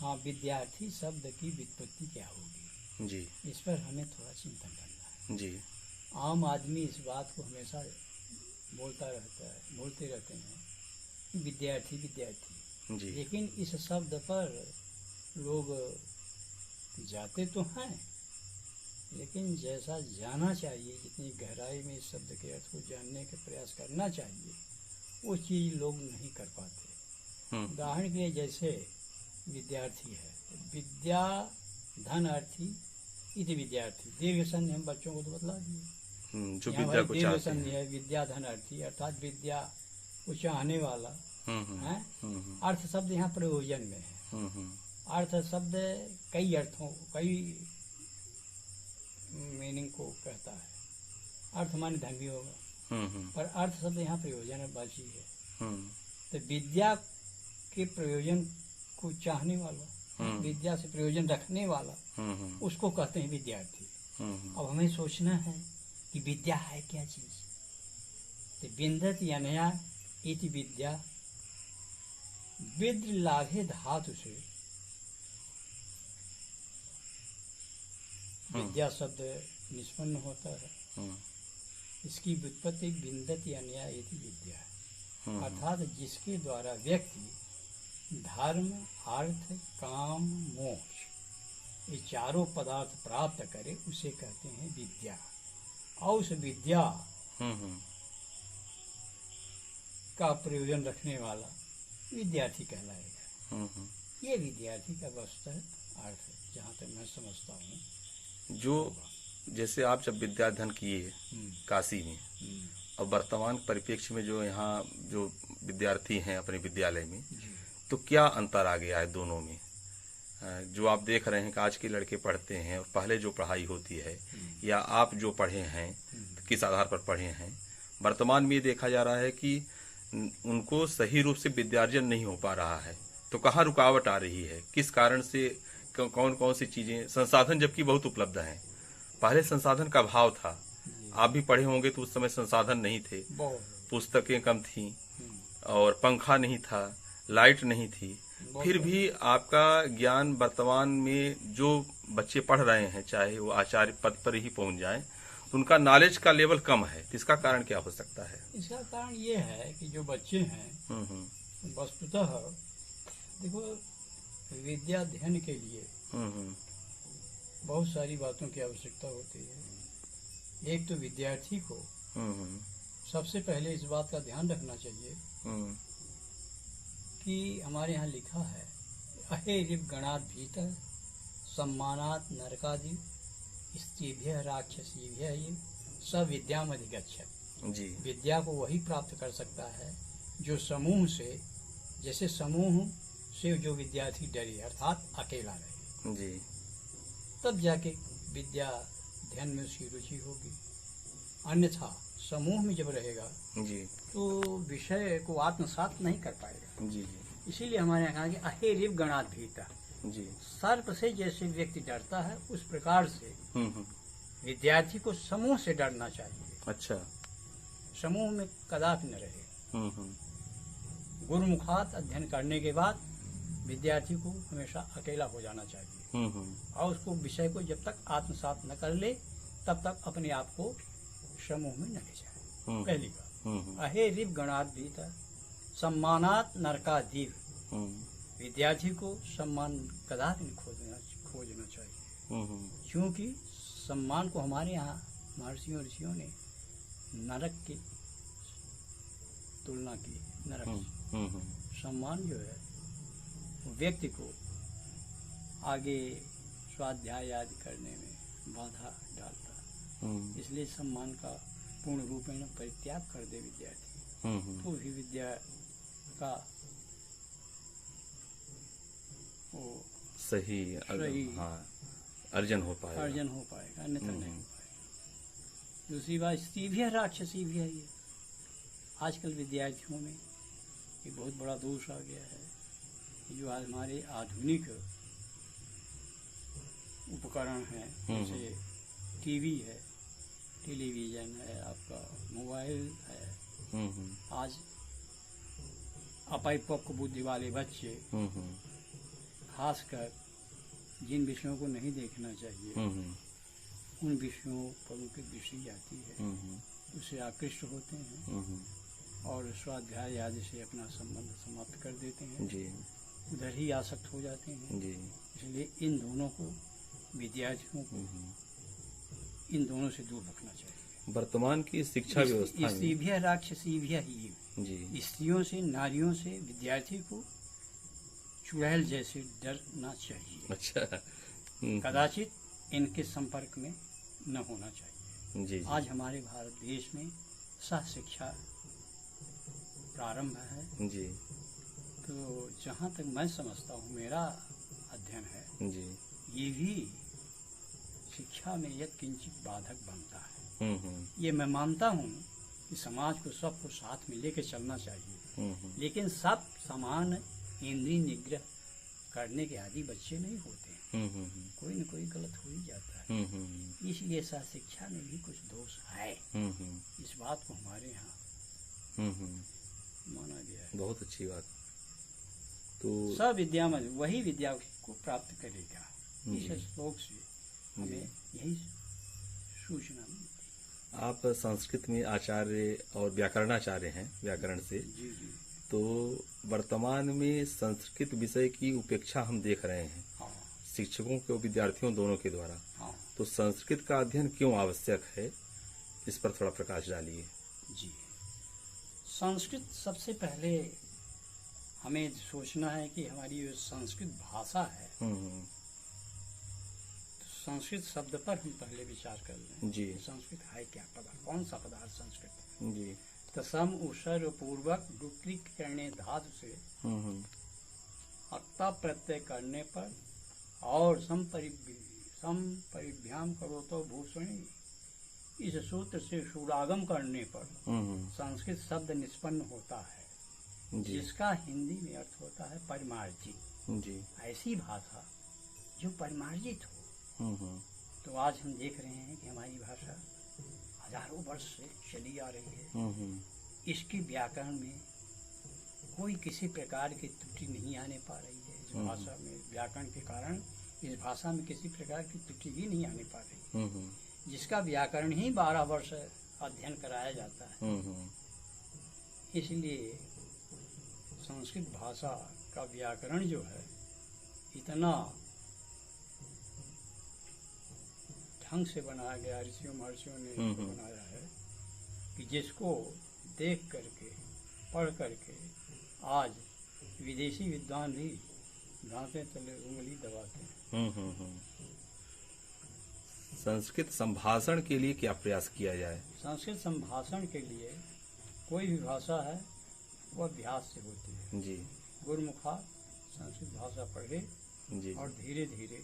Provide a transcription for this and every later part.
हाँ, विद्यार्थी शब्द की व्युत्पत्ति क्या होगी जी इस पर हमें थोड़ा चिंतन करना है। जी आम आदमी इस बात को हमेशा बोलते रहते हैं कि विद्यार्थी विद्यार्थी, जी लेकिन इस शब्द पर लोग जाते तो हैं, लेकिन जैसा जाना चाहिए, जितनी गहराई में इस शब्द के अर्थ को जानने का प्रयास करना चाहिए, वो चीज़ लोग नहीं कर पाते। उदाहरण के लिए जैसे विद्यार्थी है, विद्या धन अर्थी इति विद्यार्थी, दीर्घ संधि हम बच्चों को तो बतला दिए। जो यहाँ विद्या भाई को दीर्घ चाहते संधि हैं। है, विद्या धन अर्थी, अर्थात विद्या को चाहने वाला है। अर्थ शब्द यहाँ प्रयोजन में है। अर्थ शब्द कई अर्थों, कई मीनिंग को कहता है। अर्थ माने धन भी होगा, पर अर्थ शब्द यहाँ प्रयोजन बाची है। तो विद्या के प्रयोजन को चाहने वाला, विद्या से प्रयोजन रखने वाला, उसको कहते हैं विद्यार्थी। अब हमें सोचना है कि विद्या है क्या चीज। तो विंदति अनया इति विद्या, विद्र लाभे धातु से विद्या शब्द निष्पन्न होता है। इसकी व्युत्पत्ति विंदति अनया इति विद्या है, अर्थात जिसके द्वारा व्यक्ति धर्म अर्थ काम मोक्ष ये चारों पदार्थ प्राप्त करे, उसे कहते हैं विद्या। और उस विद्या का प्रयोजन रखने वाला विद्यार्थी कहलाएगा। ये विद्यार्थी का वस्तुतः अर्थ है, जहाँ तक मैं समझता हूँ। जो जैसे आप जब विद्या अध्ययन किए काशी में, और वर्तमान परिप्रेक्ष्य में जो यहाँ जो विद्यार्थी हैं अपने विद्यालय में, तो क्या अंतर आ गया है दोनों में? जो आप देख रहे हैं कि आज के लड़के पढ़ते हैं और पहले जो पढ़ाई होती है, या आप जो पढ़े हैं किस आधार पर पढ़े हैं, वर्तमान में ये देखा जा रहा है कि उनको सही रूप से विद्यार्जन नहीं हो पा रहा है। तो कहाँ रुकावट आ रही है, किस कारण से, कौन कौन सी चीजें? संसाधन जबकि बहुत उपलब्ध हैं, पहले संसाधन का अभाव था। आप भी पढ़े होंगे तो उस समय संसाधन नहीं थे, पुस्तकें कम थीं और पंखा नहीं था, लाइट नहीं थी। फिर भी आपका ज्ञान वर्तमान में जो बच्चे पढ़ रहे हैं, चाहे वो आचार्य पद पर ही पहुंच जाएं, तो उनका नॉलेज का लेवल कम है। इसका कारण क्या हो सकता है? इसका कारण ये है कि जो बच्चे हैं वस्तुतः देखो, विद्या अध्ययन के लिए बहुत सारी बातों की आवश्यकता होती है। एक तो विद्यार्थी को सबसे पहले इस बात का ध्यान रखना चाहिए कि हमारे यहाँ लिखा है, अहे ऋप गणात भीतर सम्मानात नरकादि स्त्रीभ्य राक्षसीभ्य ये सब विद्याम अधिगच्छत। जी, विद्या को वही प्राप्त कर सकता है जो समूह से, जैसे समूह से जो विद्यार्थी डरे, अर्थात अकेला रहे। जी, तब जाके विद्या अध्ययन में उसकी रुचि होगी। अन्यथा समूह में जब रहेगा जी, तो विषय को आत्मसात नहीं कर पाएगा। जी जी, इसीलिए हमारे यहाँ कहा कि अहे ऋप गणात भीतर, जी, सर्प से जैसे व्यक्ति डरता है, उस प्रकार से विद्यार्थी को समूह से डरना चाहिए। अच्छा, समूह में कदापि न रहे। गुरुमुखात अध्ययन करने के बाद विद्यार्थी को हमेशा अकेला हो जाना चाहिए। और उसको विषय को जब तक आत्मसात न कर ले, तब तक अपने आप को समूह में न ले जाए। पहली बात, अहे ऋप गणात भीतर सम्मानात नरकादीव, विद्यार्थी को सम्मान कदापि खोजना चाहिए। क्योंकि सम्मान को हमारे यहाँ महर्षियों ऋषियों ने नरक की तुलना की। नरक सम्मान जो है व्यक्ति को आगे स्वाध्याय आदि करने में बाधा डालता है। इसलिए सम्मान का पूर्ण रूप में परित्याग कर दे विद्यार्थी, तो भी विद्या का वो सही अर्जन हो पाएगा, अन्यथा नहीं हो पाएगा। दूसरी बात, स्त्री भी है राक्षसी भी है। ये आजकल विद्यार्थियों में ये बहुत बड़ा दोष आ गया है। जो आज हमारे आधुनिक उपकरण हैं, जैसे टीवी है, टेलीविजन है, आपका मोबाइल है, आज अपरिपक्व बुद्धि वाले बच्चे खासकर जिन विषयों को नहीं देखना चाहिए उन विषयों पर उनकी दृष्टि जाती है, उससे आकृष्ट होते हैं और स्वाध्याय आदि से अपना संबंध समाप्त कर देते हैं जी। उधर ही आसक्त हो जाते हैं जी। इसलिए इन दोनों को, विद्यार्थियों को इन दोनों से दूर रखना चाहिए। वर्तमान की शिक्षा व्यवस्था में स्त्रीभ्य राक्षसीभ्य ही जी स्त्रियों से, नारियों से विद्यार्थी को चुड़ैल जैसे डरना चाहिए। अच्छा। कदाचित इनके संपर्क में न होना चाहिए। जी। आज हमारे भारत देश में सह शिक्षा प्रारंभ है जी। तो जहाँ तक मैं समझता हूँ, मेरा अध्ययन है, जी। ये भी शिक्षा में यद किंचित बाधक बनता है। ये मैं मानता हूँ कि समाज को सबको साथ में लेके चलना चाहिए, लेकिन सब समान इंद्रिय निग्रह करने के आदि बच्चे नहीं होते हैं। कोई न कोई गलत हो ही जाता है। इसलिए सह शिक्षा में भी कुछ दोष है। इस बात को हमारे यहाँ माना गया है। बहुत अच्छी बात। तो सब विद्या में वही विद्या को प्राप्त करेगा। इस श्लोक से हमें यही सूचना मिलती है। आप संस्कृत में आचार्य और व्याकरणाचार्य हैं, व्याकरण से। जी जी। तो वर्तमान में संस्कृत विषय की उपेक्षा हम देख रहे हैं, हाँ शिक्षकों के और विद्यार्थियों दोनों के द्वारा। हाँ तो संस्कृत का अध्ययन क्यों आवश्यक है, इस पर थोड़ा प्रकाश डालिए। जी। संस्कृत सबसे पहले हमें सोचना है कि हमारी जो संस्कृत भाषा है, तो संस्कृत शब्द पर हम पहले विचार कर लें जी। संस्कृत है क्या, पदार्थ कौन सा पदार्थ संस्कृत है। जी। तसम उपसर्ग पूर्वक डुप्लिक करने धातु से अक्ता प्रत्यय करने पर और संपरिभ्याम करो तो भूषणी, इस सूत्र से सुरागम करने पर संस्कृत शब्द निष्पन्न होता है जिसका हिंदी में अर्थ होता है परिमार्जित। जी। ऐसी भाषा जो परिमार्जित हो। तो आज हम देख रहे हैं कि हमारी भाषा हजारों वर्ष से चली आ रही है। इसके व्याकरण में कोई किसी प्रकार की त्रुटि नहीं आने पा रही है। इस भाषा में व्याकरण के कारण इस भाषा में किसी प्रकार की त्रुटि ही नहीं आने पा रही, जिसका व्याकरण ही 12 वर्ष अध्ययन कराया जाता है। इसलिए संस्कृत भाषा का व्याकरण जो है इतना ढंग से बनाया गया, ऋषियों महर्षियों ने बनाया है कि जिसको देख करके, पढ़ करके आज विदेशी विद्वान भी दांते तले उंगली दबाते हैं। संस्कृत संभाषण के लिए क्या प्रयास किया जाए? संस्कृत संभाषण के लिए कोई भी भाषा है वो अभ्यास से होती है। जी। गुरुमुखा संस्कृत भाषा पढ़े जी। और धीरे धीरे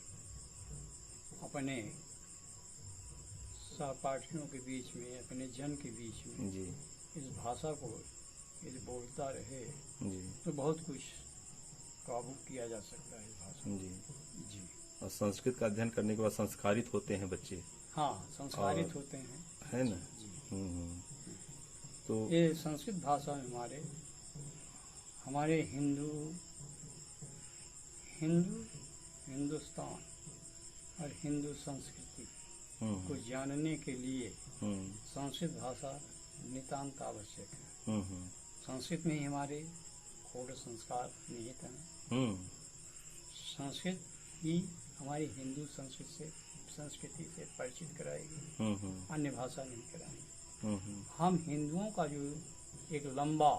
अपने सहपाठियों के बीच में, अपने जन के बीच में जी। इस भाषा को यदि बोलता रहे जी। तो बहुत कुछ काबू किया जा सकता है इस भाषा जी। जी। और संस्कृत का अध्ययन करने के बाद संस्कारित होते हैं बच्चे। हाँ, संस्कारित होते हैं, है ना। जी। तो ये संस्कृत भाषा में हमारे हिंदुस्तान और हिंदू संस्कृति को जानने के लिए संस्कृत भाषा नितांत आवश्यक है। संस्कृत में ही हमारे खोड़ संस्कार निहित हैं। संस्कृत ही हमारी हिंदू संस्कृति से परिचित कराएगी, अन्य भाषा नहीं कराएगी। हम हिंदुओं का जो एक लंबा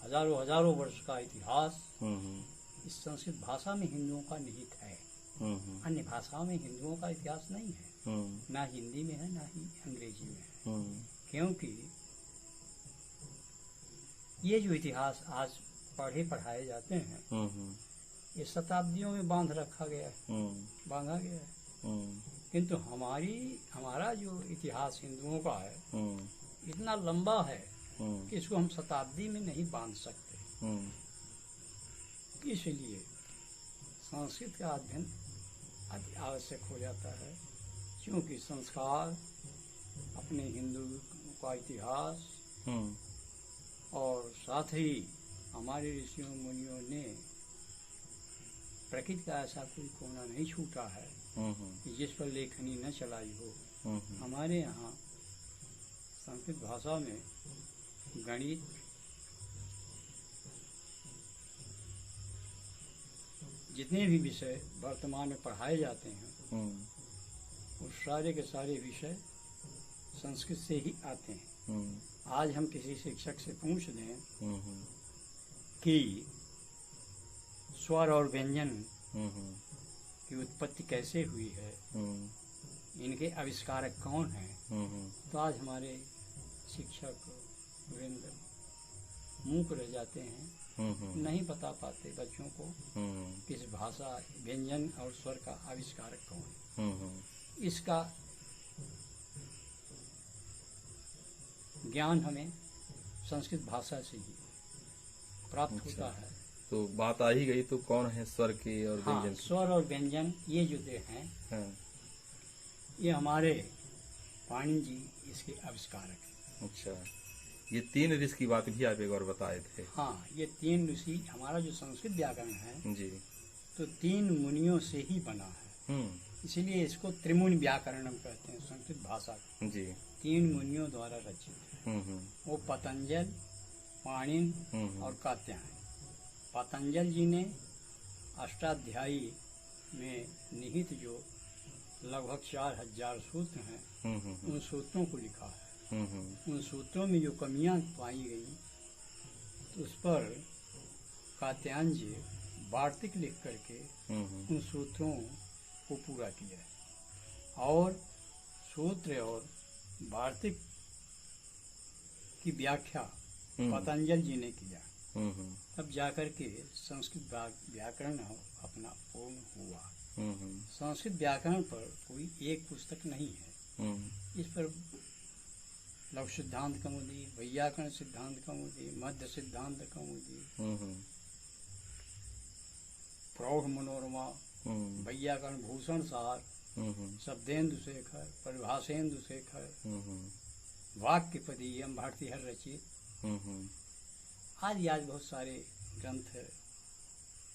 हजारों वर्ष का इतिहास इस संस्कृत भाषा में हिंदुओं का निहित है। अन्य भाषाओं में हिंदुओं का इतिहास नहीं है, ना हिंदी में है ना ही अंग्रेजी में है। क्योंकि ये जो इतिहास आज पढ़ाए जाते हैं ये शताब्दियों में बांधा गया है। किंतु हमारा जो इतिहास हिंदुओं का है इतना लंबा है कि इसको हम शताब्दी में नहीं बांध सकते। इसलिए संस्कृत का अध्ययन आवश्यक हो जाता है, क्योंकि संस्कार, अपने हिंदू का इतिहास और साथ ही हमारे ऋषियों मुनियों ने प्रकृति का ऐसा कोई कोना नहीं छूटा है कि जिस पर लेखनी न चलाई हो। हमारे यहाँ संस्कृत भाषा में गणित, जितने भी विषय वर्तमान में पढ़ाए जाते हैं वो सारे के सारे विषय संस्कृत से ही आते हैं। आज हम किसी शिक्षक से पूछ दें कि स्वर और व्यंजन की उत्पत्ति कैसे हुई है, इनके आविष्कारक कौन हैं, तो आज हमारे शिक्षक वृंद मूक रह जाते हैं, नहीं बता पाते बच्चों को किस भाषा, व्यंजन और स्वर का आविष्कारक कौन है। इसका ज्ञान हमें संस्कृत भाषा से ही प्राप्त होता है। तो बात आ ही गई, तो कौन है स्वर के और व्यंजन? हाँ, स्वर और व्यंजन ये जो हैं, हाँ। ये हमारे पाणिनि जी इसके आविष्कारक हैं। अच्छा, ये 3 ऋषि की बात भी आप एक बार बताए थे। हाँ, ये 3 ऋषि, हमारा जो संस्कृत व्याकरण है जी, तो 3 मुनियों से ही बना है, इसीलिए इसको त्रिमुनि व्याकरणम कहते हैं संस्कृत भाषा का। जी, 3 मुनियों द्वारा रचित है। वो पतंजल, पाणिनि और कात्यायन। पतंजल जी ने अष्टाध्यायी में निहित जो लगभग 4000 सूत्र हैं, उन सूत्रों को लिखा है। उन सूत्रों में जो कमियां पाई गई तो उस पर कात्यायन जी वार्तिक लिख करके उन सूत्रों को पूरा किया और सूत्र और वार्तिक की व्याख्या पतंजल जी ने किया। तब जाकर के संस्कृत व्याकरण अपना पूर्ण हुआ। संस्कृत व्याकरण पर कोई एक पुस्तक नहीं है। इस पर लघु सिद्धांत कौमुदी, वैयाकरण सिद्धांत कौमुदी, मध्य सिद्धांत कौमुदी, प्रौढ़ मनोरमा, वैयाकरण भूषण सार, शब्देन्दु शेखर, परिभाषेन्दु शेखर, वाक्यपदीयम भारतीहर रचित आज बहुत सारे ग्रंथ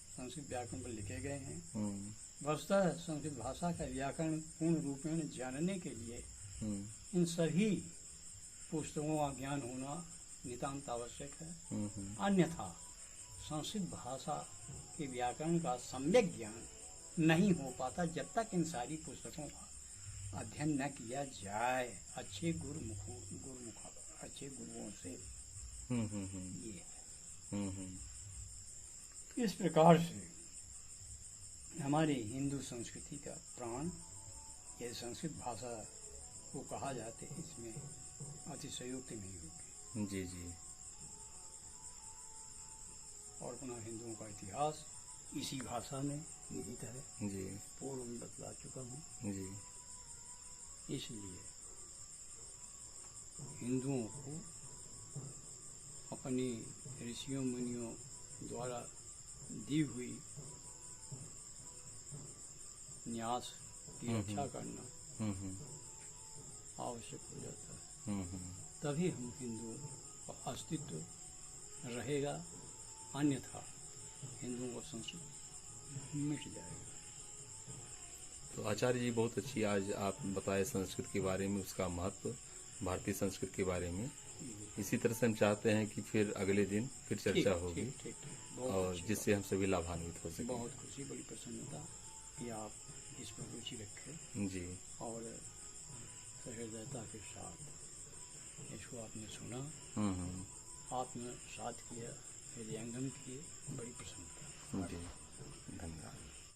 संस्कृत व्याकरण पर लिखे गए हैं। वस्तुतः संस्कृत भाषा का व्याकरण पूर्ण रूपेण जानने के लिए इन सभी पुस्तकों का ज्ञान होना नितांत आवश्यक है। अन्यथा संस्कृत भाषा के व्याकरण का सम्यक ज्ञान नहीं हो पाता जब तक इन सारी पुस्तकों का अध्ययन न किया जाए अच्छे अच्छे गुरुओं से। ये इस प्रकार से हमारी हिंदू संस्कृति का प्राण यह संस्कृत भाषा को कहा जाते, इसमें अतिशयोक्ति नहीं होगी। जी जी। और पुनः हिंदुओं का इतिहास इसी भाषा में निहित है। जी, पूर्व में बतला चुका हूँ। जी, इसलिए हिंदुओं को अपने ऋषियों मुनियों द्वारा दी हुई न्यास की रक्षा करना आवश्यक हो जाता है। तभी हम हिंदुओं का अस्तित्व रहेगा, अन्यथा हिंदुओं का संस्कृत मिट जाएगा। तो आचार्य जी बहुत अच्छी आज आप बताए संस्कृत के बारे में, उसका महत्व, भारतीय संस्कृत के बारे में। इसी तरह से हम चाहते हैं कि फिर अगले दिन फिर चर्चा होगी और जिससे हम सभी लाभान्वित हो सकें। बहुत खुशी, बड़ी प्रसन्नता कि आप इस पर रुचि रखें जी, और सहृदयता के साथ इसको आपने सुना, आत्मसात किया, हृदयंगम किए, बड़ी प्रसन्नता। जी।